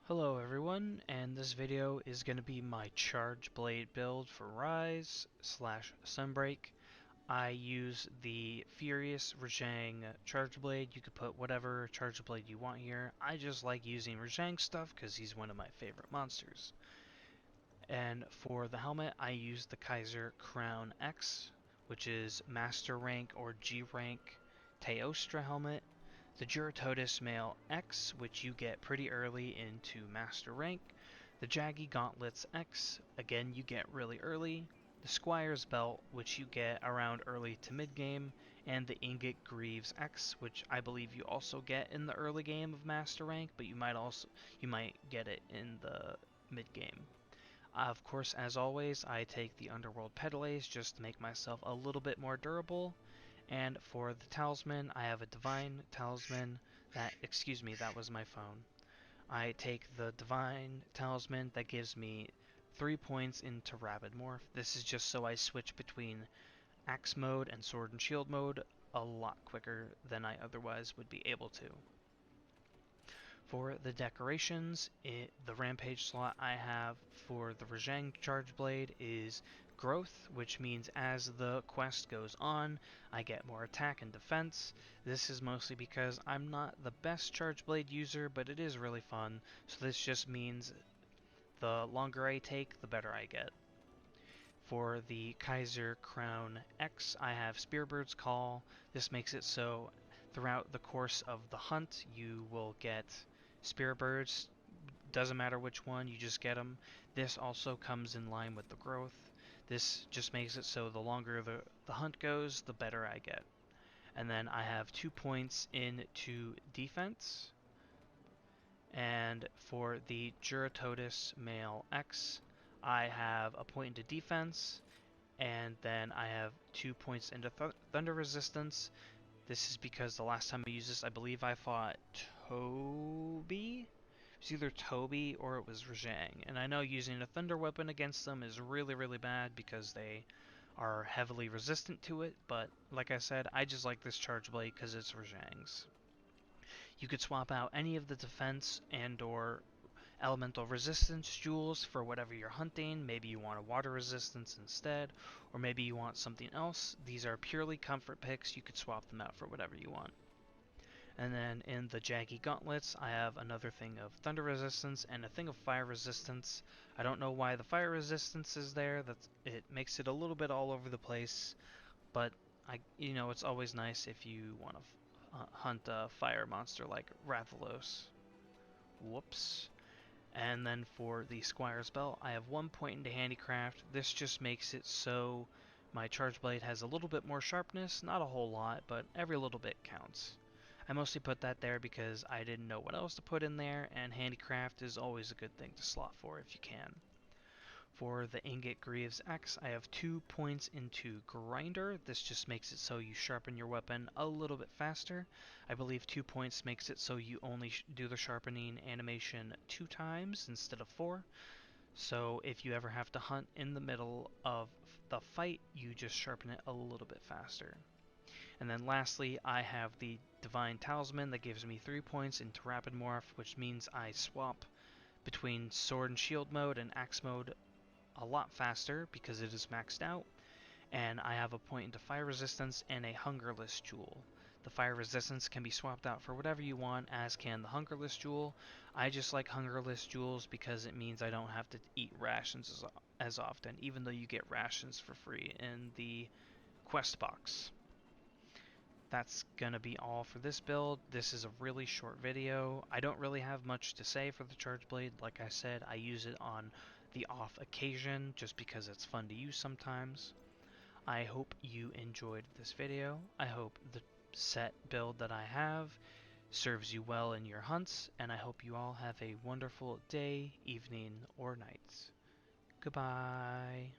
Hello everyone, and this video is going to be my Charge Blade build for Rise / Sunbreak. I use the Furious Rajang Charge Blade. You could put whatever Charge Blade you want here. I just like using Rajang stuff because he's one of my favorite monsters. And for the helmet, I use the Kaiser Crown X, which is Master Rank or G Rank Teostra helmet. The Juratotus Male X, which you get pretty early into Master Rank. The Jaggy Gauntlets X, again you get really early. The Squire's Belt, which you get around early to mid game. And the Ingot Greaves X, which I believe you also get in the early game of Master Rank, but you might get it in the mid game. Of course, as always, I take the Underworld Petalace just to make myself a little bit more durable. And for the talisman, I have a divine talisman that was my phone. I take the divine talisman that gives me 3 points into rapid morph. This is just so I switch between axe mode and sword and shield mode a lot quicker than I otherwise would be able to. For the decorations, the rampage slot I have for the Rajang Charge Blade is growth, which means as the quest goes on, I get more attack and defense. This is mostly because I'm not the best Charge Blade user, but it is really fun, so this just means the longer I take, the better I get. For the Kaiser Crown X, I have Spearbird's Call. This makes it so throughout the course of the hunt, you will get Spearbirds. Doesn't matter which one, you just get them. This also comes in line with the growth. This just makes it so the longer the hunt goes, the better I get. And then I have 2 points into defense. And for the Juratotus Male X, I have a point into defense, and then I have 2 points into thunder resistance. This is because the last time I used this, I believe I fought Toby? It was either Toby or it was Rajang. And I know using a thunder weapon against them is really, really bad because they are heavily resistant to it, but like I said, I just like this charge blade because it's Rajang's. You could swap out any of the defense and or elemental resistance jewels for whatever you're hunting. Maybe you want a water resistance instead, or maybe you want something else. These are purely comfort picks. You could swap them out for whatever you want. And then in the Jaggy Gauntlets, I have another thing of thunder resistance and a thing of fire resistance. I don't know why the fire resistance is there. It makes it a little bit all over the place, but it's always nice if you want to hunt a fire monster like Rathalos. Whoops. And then for the Squire's Belt, I have 1 point into Handicraft. This just makes it so my Charge Blade has a little bit more sharpness, not a whole lot, but every little bit counts. I mostly put that there because I didn't know what else to put in there, and Handicraft is always a good thing to slot for if you can. For the Ingot Greaves X, I have 2 points into Grinder. This just makes it so you sharpen your weapon a little bit faster. I believe 2 points makes it so you only do the sharpening animation 2 times instead of 4. So if you ever have to hunt in the middle of the fight, you just sharpen it a little bit faster. And then lastly, I have the Divine Talisman that gives me 3 points into Rapid Morph, which means I swap between Sword and Shield mode and Axe mode a lot faster because it is maxed out, and I have a point into fire resistance and a hungerless jewel. The fire resistance can be swapped out for whatever you want, as can the hungerless jewel. I just like hungerless jewels because it means I don't have to eat rations as often, even though you get rations for free in the quest box. That's gonna be all for this build. This is a really short video. I don't really have much to say for the Charge Blade. Like I said, I use it on the off occasion just because it's fun to use sometimes. I hope you enjoyed this video. I hope the set build that I have serves you well in your hunts, and I hope you all have a wonderful day, evening, or night. Goodbye.